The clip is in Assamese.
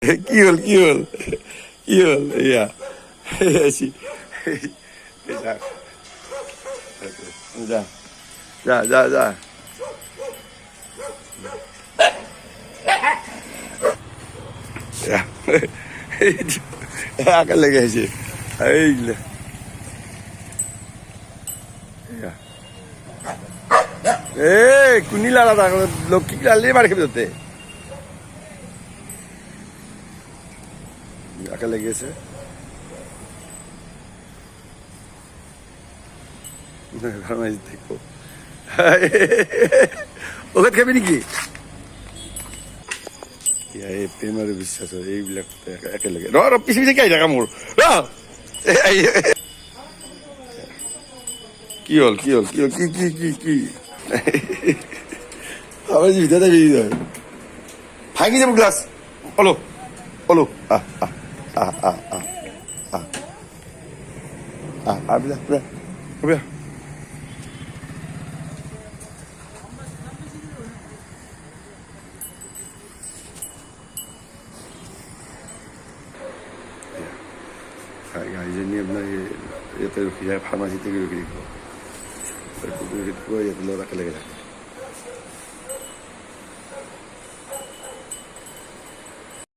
কি হ'ল কি হ'ল কি হ'ল এয়া যা যা যা যা আগে লেগে আছে এইগুলো এ কুনি লালা লক্ষ্মী লালে মার খেতে যেতে আগে লেগেছে দেখো ওকে খাবি নাকি এই প্রেমের বিশ্বাস এইবিলাক একেলগে ৰ পিছে পিছে কি আহি থাকা মোৰ কি হ'ল কি হ'ল কি হ'ল কি কি কি কি আমার ভিতরে ভাঙি যাব গ্লাস বলো বলো গাড়িজনী আপনার ইয়াতে রুখি যায় ফার্মাসি থেকে রুখি দিব ইয়াতে লোক একেলগে থাকে